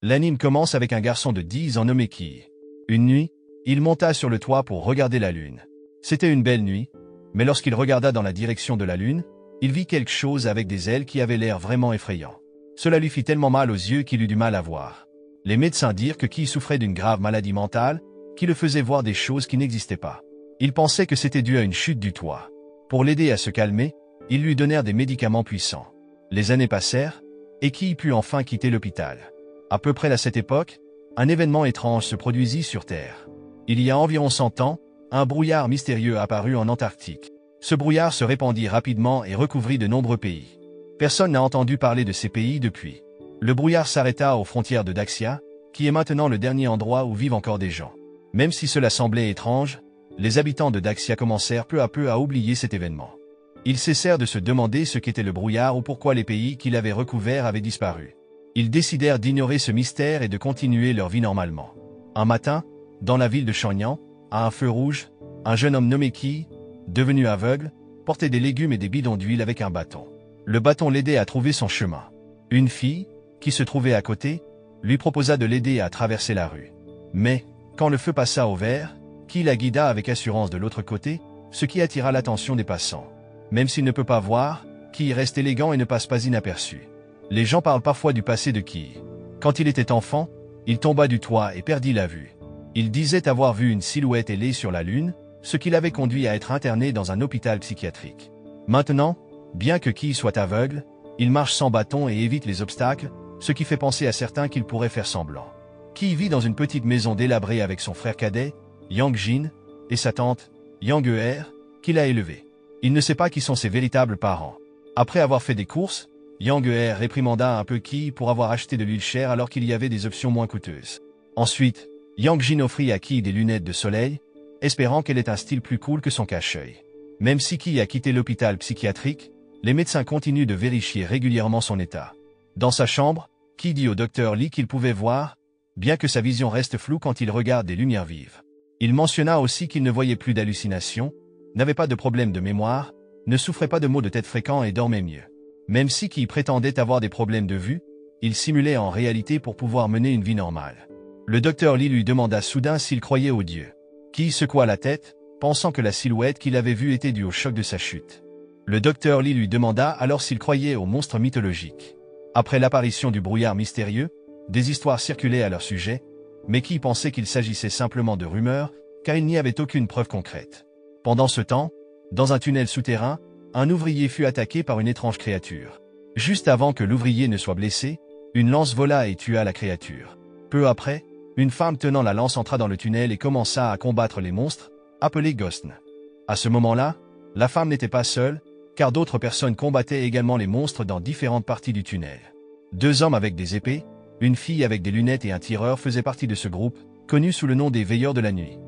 L'anime commence avec un garçon de 10 ans nommé Ki. Une nuit, il monta sur le toit pour regarder la lune. C'était une belle nuit, mais lorsqu'il regarda dans la direction de la lune, il vit quelque chose avec des ailes qui avaient l'air vraiment effrayant. Cela lui fit tellement mal aux yeux qu'il eut du mal à voir. Les médecins dirent que Ki souffrait d'une grave maladie mentale, qui le faisait voir des choses qui n'existaient pas. Il pensait que c'était dû à une chute du toit. Pour l'aider à se calmer, ils lui donnèrent des médicaments puissants. Les années passèrent, et Ki put enfin quitter l'hôpital. À peu près à cette époque, un événement étrange se produisit sur Terre. Il y a environ 100 ans, un brouillard mystérieux apparut en Antarctique. Ce brouillard se répandit rapidement et recouvrit de nombreux pays. Personne n'a entendu parler de ces pays depuis. Le brouillard s'arrêta aux frontières de Daxia, qui est maintenant le dernier endroit où vivent encore des gens. Même si cela semblait étrange, les habitants de Daxia commencèrent peu à peu à oublier cet événement. Ils cessèrent de se demander ce qu'était le brouillard ou pourquoi les pays qui l'avaient recouvert avaient disparu. Ils décidèrent d'ignorer ce mystère et de continuer leur vie normalement. Un matin, dans la ville de Shenyang, à un feu rouge, un jeune homme nommé Ki, devenu aveugle, portait des légumes et des bidons d'huile avec un bâton. Le bâton l'aidait à trouver son chemin. Une fille, qui se trouvait à côté, lui proposa de l'aider à traverser la rue. Mais, quand le feu passa au vert, Ki la guida avec assurance de l'autre côté, ce qui attira l'attention des passants. Même s'il ne peut pas voir, Ki reste élégant et ne passe pas inaperçu. Les gens parlent parfois du passé de Ki. Quand il était enfant, il tomba du toit et perdit la vue. Il disait avoir vu une silhouette ailée sur la lune, ce qui l'avait conduit à être interné dans un hôpital psychiatrique. Maintenant, bien que Ki soit aveugle, il marche sans bâton et évite les obstacles, ce qui fait penser à certains qu'il pourrait faire semblant. Ki vit dans une petite maison délabrée avec son frère cadet, Yang Jin, et sa tante, Yang Er, qui l'a élevé. Il ne sait pas qui sont ses véritables parents. Après avoir fait des courses, Yang Er réprimanda un peu Ki pour avoir acheté de l'huile chère alors qu'il y avait des options moins coûteuses. Ensuite, Yang Jin offrit à Ki des lunettes de soleil, espérant qu'elle ait un style plus cool que son cache-œil. Même si Ki a quitté l'hôpital psychiatrique, les médecins continuent de vérifier régulièrement son état. Dans sa chambre, Ki dit au docteur Lee qu'il pouvait voir, bien que sa vision reste floue quand il regarde des lumières vives. Il mentionna aussi qu'il ne voyait plus d'hallucinations, n'avait pas de problème de mémoire, ne souffrait pas de maux de tête fréquents et dormait mieux. Même si Ki prétendait avoir des problèmes de vue, il simulait en réalité pour pouvoir mener une vie normale. Le docteur Lee lui demanda soudain s'il croyait aux dieux. Ki secoua la tête, pensant que la silhouette qu'il avait vue était due au choc de sa chute. Le docteur Lee lui demanda alors s'il croyait aux monstres mythologiques. Après l'apparition du brouillard mystérieux, des histoires circulaient à leur sujet, mais Ki pensait qu'il s'agissait simplement de rumeurs, car il n'y avait aucune preuve concrète. Pendant ce temps, dans un tunnel souterrain, un ouvrier fut attaqué par une étrange créature. Juste avant que l'ouvrier ne soit blessé, une lance vola et tua la créature. Peu après, une femme tenant la lance entra dans le tunnel et commença à combattre les monstres, appelés Ghostn. À ce moment-là, la femme n'était pas seule, car d'autres personnes combattaient également les monstres dans différentes parties du tunnel. 2 hommes avec des épées, une fille avec des lunettes et un tireur faisaient partie de ce groupe, connu sous le nom des Veilleurs de la Nuit.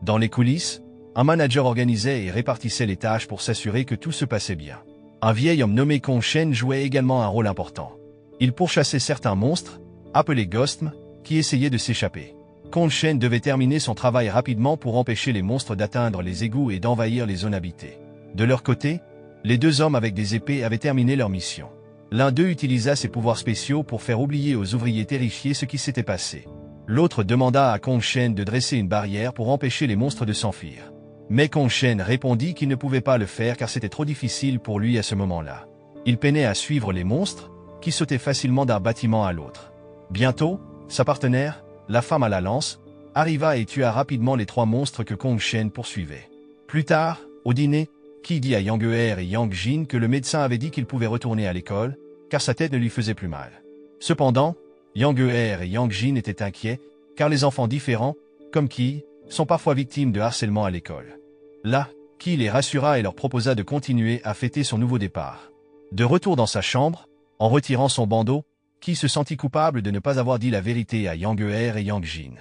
Dans les coulisses, un manager organisait et répartissait les tâches pour s'assurer que tout se passait bien. Un vieil homme nommé Kong Shen jouait également un rôle important. Il pourchassait certains monstres, appelés Ghostm, qui essayaient de s'échapper. Kong Shen devait terminer son travail rapidement pour empêcher les monstres d'atteindre les égouts et d'envahir les zones habitées. De leur côté, les 2 hommes avec des épées avaient terminé leur mission. L'un d'eux utilisa ses pouvoirs spéciaux pour faire oublier aux ouvriers terrifiés ce qui s'était passé. L'autre demanda à Kong Shen de dresser une barrière pour empêcher les monstres de s'enfuir. Mais Kong Shen répondit qu'il ne pouvait pas le faire car c'était trop difficile pour lui à ce moment-là. Il peinait à suivre les monstres, qui sautaient facilement d'un bâtiment à l'autre. Bientôt, sa partenaire, la femme à la lance, arriva et tua rapidement les 3 monstres que Kong Shen poursuivait. Plus tard, au dîner, Ki dit à Yang Er et Yang Jin que le médecin avait dit qu'il pouvait retourner à l'école, car sa tête ne lui faisait plus mal. Cependant, Yang Er et Yang Jin étaient inquiets, car les enfants différents, comme Ki, sont parfois victimes de harcèlement à l'école. Là, Ki les rassura et leur proposa de continuer à fêter son nouveau départ. De retour dans sa chambre, en retirant son bandeau, Ki se sentit coupable de ne pas avoir dit la vérité à Yang Er et Yang Jin.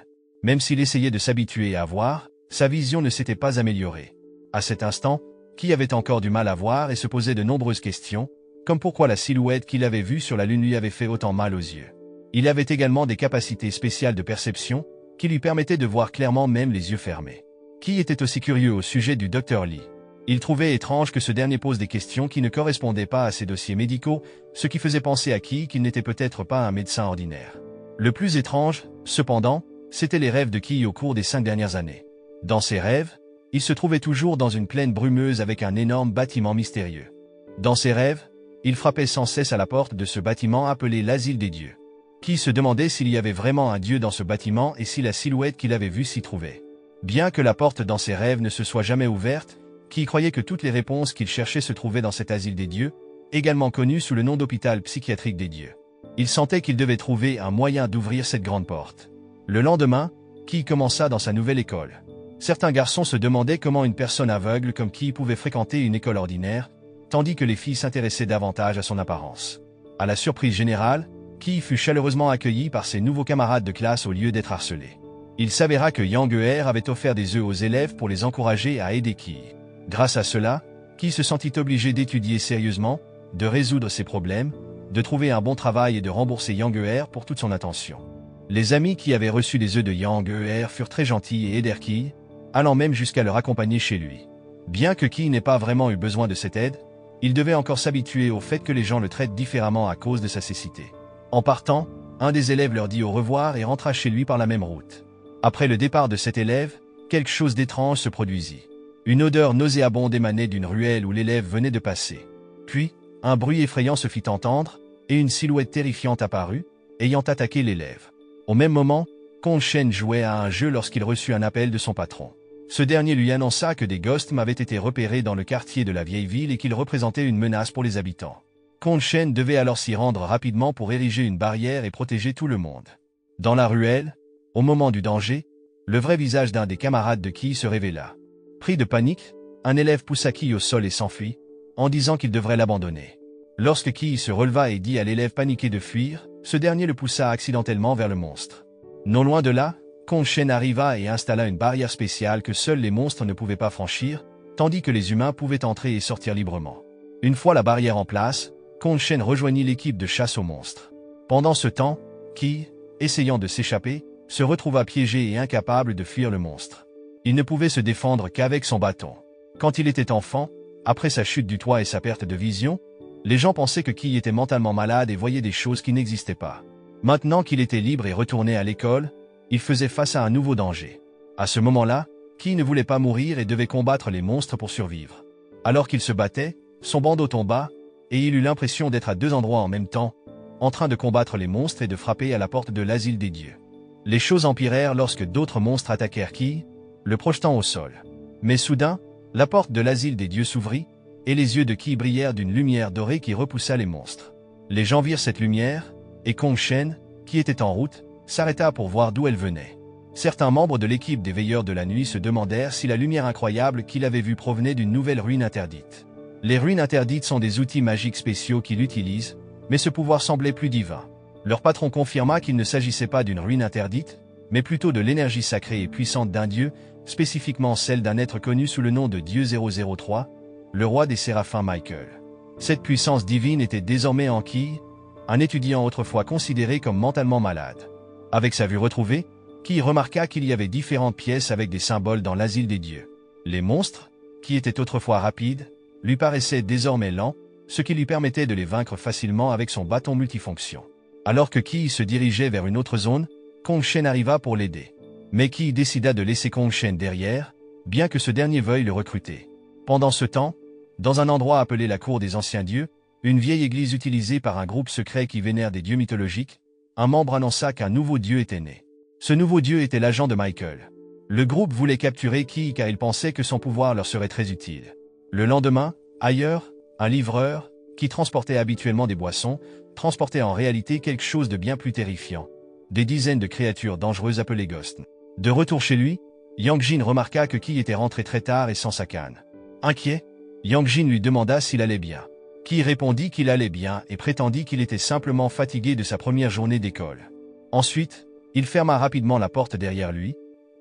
Même s'il essayait de s'habituer à voir, sa vision ne s'était pas améliorée. À cet instant, Ki avait encore du mal à voir et se posait de nombreuses questions, comme pourquoi la silhouette qu'il avait vue sur la lune lui avait fait autant mal aux yeux. Il avait également des capacités spéciales de perception, qui lui permettaient de voir clairement même les yeux fermés. Ki était aussi curieux au sujet du Dr Lee. Il trouvait étrange que ce dernier pose des questions qui ne correspondaient pas à ses dossiers médicaux, ce qui faisait penser à Ki qu'il n'était peut-être pas un médecin ordinaire. Le plus étrange, cependant, c'étaient les rêves de Ki au cours des 5 dernières années. Dans ses rêves, il se trouvait toujours dans une plaine brumeuse avec un énorme bâtiment mystérieux. Dans ses rêves, il frappait sans cesse à la porte de ce bâtiment appelé l'Asile des Dieux. Ki se demandait s'il y avait vraiment un Dieu dans ce bâtiment et si la silhouette qu'il avait vue s'y trouvait. Bien que la porte dans ses rêves ne se soit jamais ouverte, Ki croyait que toutes les réponses qu'il cherchait se trouvaient dans cet Asile des Dieux, également connu sous le nom d'hôpital psychiatrique des dieux. Il sentait qu'il devait trouver un moyen d'ouvrir cette grande porte. Le lendemain, Ki commença dans sa nouvelle école. Certains garçons se demandaient comment une personne aveugle comme Ki pouvait fréquenter une école ordinaire, tandis que les filles s'intéressaient davantage à son apparence. À la surprise générale, Ki fut chaleureusement accueilli par ses nouveaux camarades de classe au lieu d'être harcelé. Il s'avéra que Yang Er avait offert des œufs aux élèves pour les encourager à aider Ki. Grâce à cela, Ki se sentit obligé d'étudier sérieusement, de résoudre ses problèmes, de trouver un bon travail et de rembourser Yang Er pour toute son attention. Les amis qui avaient reçu les œufs de Yang Er furent très gentils et aidèrent Ki, allant même jusqu'à le raccompagner chez lui. Bien que Ki n'ait pas vraiment eu besoin de cette aide, il devait encore s'habituer au fait que les gens le traitent différemment à cause de sa cécité. En partant, un des élèves leur dit au revoir et rentra chez lui par la même route. Après le départ de cet élève, quelque chose d'étrange se produisit. Une odeur nauséabonde émanait d'une ruelle où l'élève venait de passer. Puis, un bruit effrayant se fit entendre, et une silhouette terrifiante apparut, ayant attaqué l'élève. Au même moment, Kong Shen jouait à un jeu lorsqu'il reçut un appel de son patron. Ce dernier lui annonça que des ghosts avaient été repérés dans le quartier de la vieille ville et qu'ils représentaient une menace pour les habitants. Kong Shen devait alors s'y rendre rapidement pour ériger une barrière et protéger tout le monde. Dans la ruelle, au moment du danger, le vrai visage d'un des camarades de Ki se révéla. Pris de panique, un élève poussa Ki au sol et s'enfuit, en disant qu'il devrait l'abandonner. Lorsque Ki se releva et dit à l'élève paniqué de fuir, ce dernier le poussa accidentellement vers le monstre. Non loin de là, Kong Shen arriva et installa une barrière spéciale que seuls les monstres ne pouvaient pas franchir, tandis que les humains pouvaient entrer et sortir librement. Une fois la barrière en place, Kong Shen rejoignit l'équipe de chasse aux monstres. Pendant ce temps, Ki, essayant de s'échapper, se retrouva piégé et incapable de fuir le monstre. Il ne pouvait se défendre qu'avec son bâton. Quand il était enfant, après sa chute du toit et sa perte de vision, les gens pensaient que Ki était mentalement malade et voyait des choses qui n'existaient pas. Maintenant qu'il était libre et retourné à l'école, il faisait face à un nouveau danger. À ce moment-là, Ki ne voulait pas mourir et devait combattre les monstres pour survivre. Alors qu'il se battait, son bandeau tomba, et il eut l'impression d'être à deux endroits en même temps, en train de combattre les monstres et de frapper à la porte de l'asile des dieux. Les choses empirèrent lorsque d'autres monstres attaquèrent Ki, le projetant au sol. Mais soudain, la porte de l'asile des dieux s'ouvrit, et les yeux de Ki brillèrent d'une lumière dorée qui repoussa les monstres. Les gens virent cette lumière, et Kong Shen, qui était en route, s'arrêta pour voir d'où elle venait. Certains membres de l'équipe des Veilleurs de la Nuit se demandèrent si la lumière incroyable qu'il avait vue provenait d'une nouvelle ruine interdite. Les ruines interdites sont des outils magiques spéciaux qu'il utilise, mais ce pouvoir semblait plus divin. Leur patron confirma qu'il ne s'agissait pas d'une ruine interdite, mais plutôt de l'énergie sacrée et puissante d'un dieu, spécifiquement celle d'un être connu sous le nom de Dieu 003, le roi des séraphins Michael. Cette puissance divine était désormais en Ki, un étudiant autrefois considéré comme mentalement malade. Avec sa vue retrouvée, Ki remarqua qu'il y avait différentes pièces avec des symboles dans l'asile des dieux. Les monstres, qui étaient autrefois rapides, lui paraissaient désormais lents, ce qui lui permettait de les vaincre facilement avec son bâton multifonction. Alors que Ki se dirigeait vers une autre zone, Kong Shen arriva pour l'aider. Mais Ki décida de laisser Kong Shen derrière, bien que ce dernier veuille le recruter. Pendant ce temps, dans un endroit appelé la cour des anciens dieux, une vieille église utilisée par un groupe secret qui vénère des dieux mythologiques, un membre annonça qu'un nouveau dieu était né. Ce nouveau dieu était l'agent de Michael. Le groupe voulait capturer Ki car il pensait que son pouvoir leur serait très utile. Le lendemain, ailleurs, un livreur, qui transportait habituellement des boissons, transportait en réalité quelque chose de bien plus terrifiant. Des dizaines de créatures dangereuses appelées ghosts. De retour chez lui, Yang Jin remarqua que Ki était rentré très tard et sans sa canne. Inquiet, Yang Jin lui demanda s'il allait bien. Ki répondit qu'il allait bien et prétendit qu'il était simplement fatigué de sa première journée d'école. Ensuite, il ferma rapidement la porte derrière lui,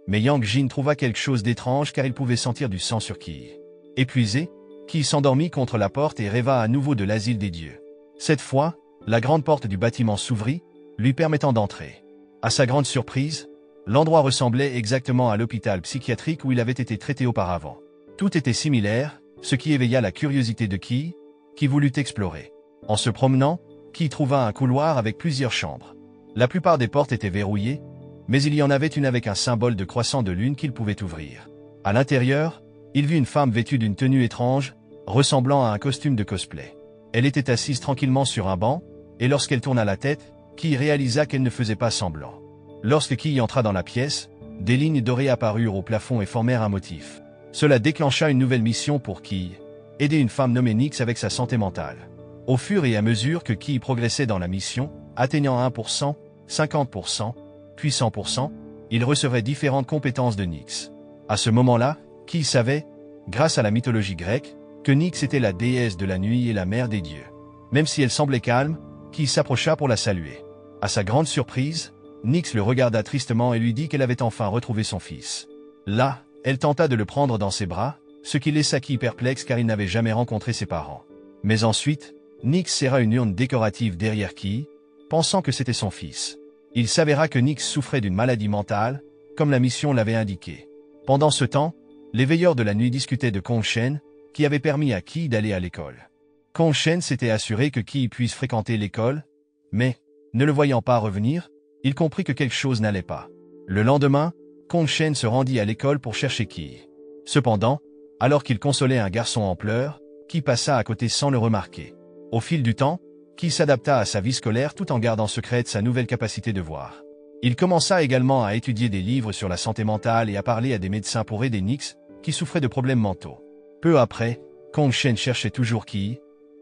mais Yang Jin trouva quelque chose d'étrange car il pouvait sentir du sang sur Ki. Épuisé, Ki s'endormit contre la porte et rêva à nouveau de l'asile des dieux. Cette fois, la grande porte du bâtiment s'ouvrit, lui permettant d'entrer. À sa grande surprise, l'endroit ressemblait exactement à l'hôpital psychiatrique où il avait été traité auparavant. Tout était similaire, ce qui éveilla la curiosité de Ki, qui voulut explorer. En se promenant, Ki trouva un couloir avec plusieurs chambres. La plupart des portes étaient verrouillées, mais il y en avait une avec un symbole de croissant de lune qu'il pouvait ouvrir. À l'intérieur, il vit une femme vêtue d'une tenue étrange, ressemblant à un costume de cosplay. Elle était assise tranquillement sur un banc, et lorsqu'elle tourna la tête, Key réalisa qu'elle ne faisait pas semblant. Lorsque Key entra dans la pièce, des lignes dorées apparurent au plafond et formèrent un motif. Cela déclencha une nouvelle mission pour Key, aider une femme nommée Nyx avec sa santé mentale. Au fur et à mesure que Key progressait dans la mission, atteignant 1%, 50%, puis 100%, il recevrait différentes compétences de Nyx. À ce moment-là, Key savait, grâce à la mythologie grecque, que Nyx était la déesse de la nuit et la mère des dieux. Même si elle semblait calme, Key s'approcha pour la saluer. À sa grande surprise, Nyx le regarda tristement et lui dit qu'elle avait enfin retrouvé son fils. Là, elle tenta de le prendre dans ses bras, ce qui laissa Key perplexe car il n'avait jamais rencontré ses parents. Mais ensuite, Nyx serra une urne décorative derrière Key, pensant que c'était son fils. Il s'avéra que Nyx souffrait d'une maladie mentale, comme la mission l'avait indiqué. Pendant ce temps, les veilleurs de la nuit discutaient de Kong Shen, qui avait permis à Key d'aller à l'école. Kong Shen s'était assuré que Key puisse fréquenter l'école, mais, ne le voyant pas revenir, il comprit que quelque chose n'allait pas. Le lendemain, Kong Shen se rendit à l'école pour chercher Key. Cependant, alors qu'il consolait un garçon en pleurs, Key passa à côté sans le remarquer. Au fil du temps, Key s'adapta à sa vie scolaire tout en gardant secrète sa nouvelle capacité de voir. Il commença également à étudier des livres sur la santé mentale et à parler à des médecins pour aider Nyx, qui souffrait de problèmes mentaux. Peu après, Kong Shen cherchait toujours Key,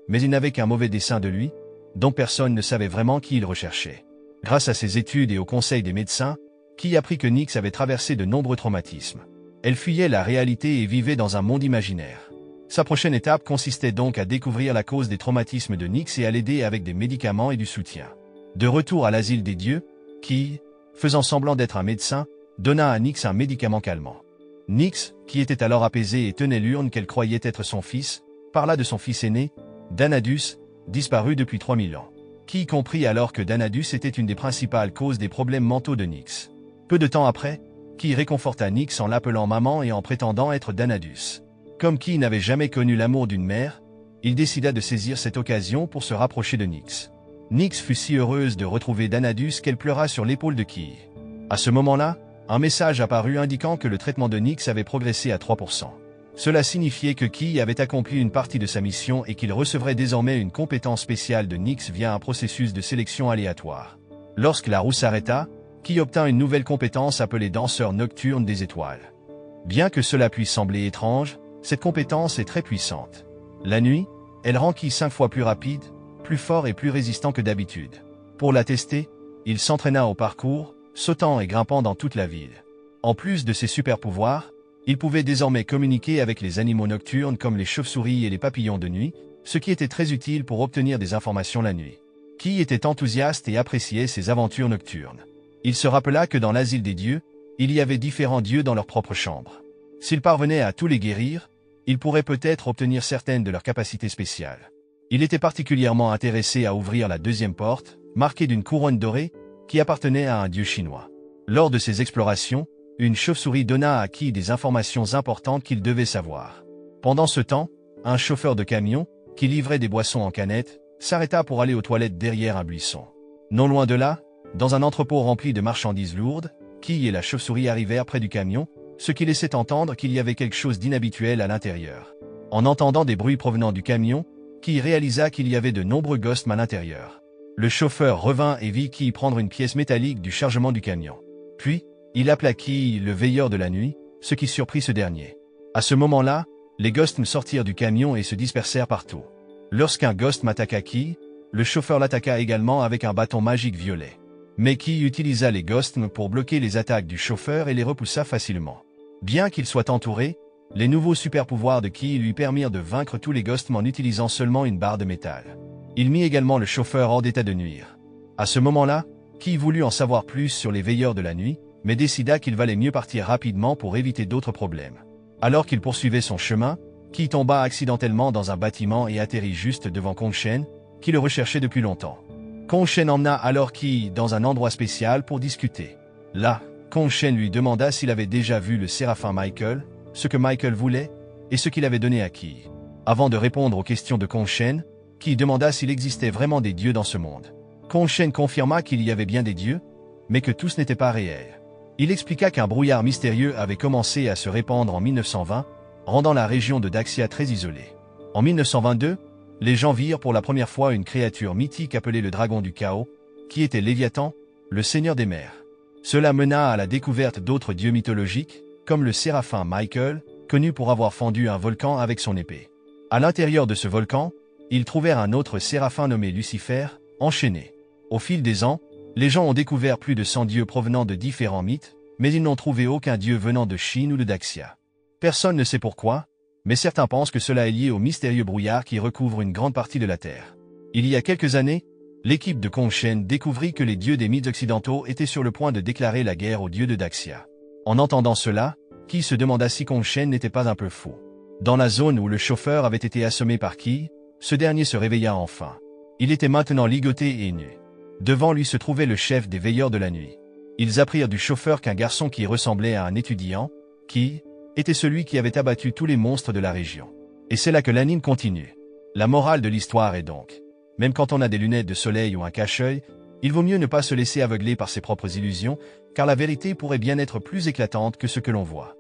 mais il n'avait qu'un mauvais dessin de lui, dont personne ne savait vraiment qui il recherchait. Grâce à ses études et aux conseils des médecins, Key apprit que Nyx avait traversé de nombreux traumatismes. Elle fuyait la réalité et vivait dans un monde imaginaire. Sa prochaine étape consistait donc à découvrir la cause des traumatismes de Nyx et à l'aider avec des médicaments et du soutien. De retour à l'asile des dieux, Key, faisant semblant d'être un médecin, donna à Nyx un médicament calmant. Nyx, qui était alors apaisée et tenait l'urne qu'elle croyait être son fils, parla de son fils aîné, Danadus, disparu depuis 3000 ans. Key comprit alors que Danadus était une des principales causes des problèmes mentaux de Nyx. Peu de temps après, Key réconforta Nyx en l'appelant maman et en prétendant être Danadus. Comme Key n'avait jamais connu l'amour d'une mère, il décida de saisir cette occasion pour se rapprocher de Nyx. Nyx fut si heureuse de retrouver Danadus qu'elle pleura sur l'épaule de Key. À ce moment-là, un message apparut indiquant que le traitement de Nyx avait progressé à 3%. Cela signifiait que Key avait accompli une partie de sa mission et qu'il recevrait désormais une compétence spéciale de Nyx via un processus de sélection aléatoire. Lorsque la roue s'arrêta, Key obtint une nouvelle compétence appelée danseur nocturne des étoiles. Bien que cela puisse sembler étrange, cette compétence est très puissante. La nuit, elle rend Key 5 fois plus rapide, plus fort et plus résistant que d'habitude. Pour la tester, il s'entraîna au parcours, sautant et grimpant dans toute la ville. En plus de ses super pouvoirs, il pouvait désormais communiquer avec les animaux nocturnes comme les chauves-souris et les papillons de nuit, ce qui était très utile pour obtenir des informations la nuit. Key était enthousiaste et appréciait ses aventures nocturnes. Il se rappela que dans l'asile des dieux, il y avait différents dieux dans leur propre chambre. S'il parvenait à tous les guérir, il pourrait peut-être obtenir certaines de leurs capacités spéciales. Il était particulièrement intéressé à ouvrir la deuxième porte, marquée d'une couronne dorée, qui appartenait à un dieu chinois. Lors de ses explorations, une chauve-souris donna à Key des informations importantes qu'il devait savoir. Pendant ce temps, un chauffeur de camion, qui livrait des boissons en canette, s'arrêta pour aller aux toilettes derrière un buisson. Non loin de là, dans un entrepôt rempli de marchandises lourdes, Key et la chauve-souris arrivèrent près du camion, ce qui laissait entendre qu'il y avait quelque chose d'inhabituel à l'intérieur. En entendant des bruits provenant du camion, Key réalisa qu'il y avait de nombreux ghosts à l'intérieur. Le chauffeur revint et vit Key prendre une pièce métallique du chargement du camion. Puis, il appela Key le veilleur de la nuit, ce qui surprit ce dernier. À ce moment-là, les ghosts sortirent du camion et se dispersèrent partout. Lorsqu'un ghost attaqua Key, le chauffeur l'attaqua également avec un bâton magique violet. Mais Key utilisa les ghosts pour bloquer les attaques du chauffeur et les repoussa facilement. Bien qu'il soit entouré, les nouveaux super-pouvoirs de Key lui permirent de vaincre tous les ghosts en utilisant seulement une barre de métal. Il mit également le chauffeur hors d'état de nuire. À ce moment-là, Key voulut en savoir plus sur les veilleurs de la nuit, mais décida qu'il valait mieux partir rapidement pour éviter d'autres problèmes. Alors qu'il poursuivait son chemin, Key tomba accidentellement dans un bâtiment et atterrit juste devant Kong Shen, qui le recherchait depuis longtemps. Kong Shen emmena alors Key dans un endroit spécial pour discuter. Là, Kong Shen lui demanda s'il avait déjà vu le séraphin Michael, ce que Michael voulait, et ce qu'il avait donné à Key. Avant de répondre aux questions de Kong Shen, Key demanda s'il existait vraiment des dieux dans ce monde. Kong Shen confirma qu'il y avait bien des dieux, mais que tous n'étaient pas réels. Il expliqua qu'un brouillard mystérieux avait commencé à se répandre en 1920, rendant la région de Daxia très isolée. En 1922, les gens virent pour la première fois une créature mythique appelée le dragon du chaos, qui était Léviathan, le seigneur des mers. Cela mena à la découverte d'autres dieux mythologiques, comme le séraphin Michael, connu pour avoir fendu un volcan avec son épée. À l'intérieur de ce volcan, ils trouvèrent un autre séraphin nommé Lucifer, enchaîné. Au fil des ans, les gens ont découvert plus de 100 dieux provenant de différents mythes, mais ils n'ont trouvé aucun dieu venant de Chine ou de Daxia. Personne ne sait pourquoi, mais certains pensent que cela est lié au mystérieux brouillard qui recouvre une grande partie de la Terre. Il y a quelques années, l'équipe de Kong Shen découvrit que les dieux des mythes occidentaux étaient sur le point de déclarer la guerre aux dieux de Daxia. En entendant cela, Qi se demanda si Kong Shen n'était pas un peu fou. Dans la zone où le chauffeur avait été assommé par Qi, ce dernier se réveilla enfin. Il était maintenant ligoté et nu. Devant lui se trouvait le chef des veilleurs de la nuit. Ils apprirent du chauffeur qu'un garçon qui ressemblait à un étudiant, Qi, était celui qui avait abattu tous les monstres de la région. Et c'est là que l'anime continue. La morale de l'histoire est donc, même quand on a des lunettes de soleil ou un cache-œil, il vaut mieux ne pas se laisser aveugler par ses propres illusions, car la vérité pourrait bien être plus éclatante que ce que l'on voit.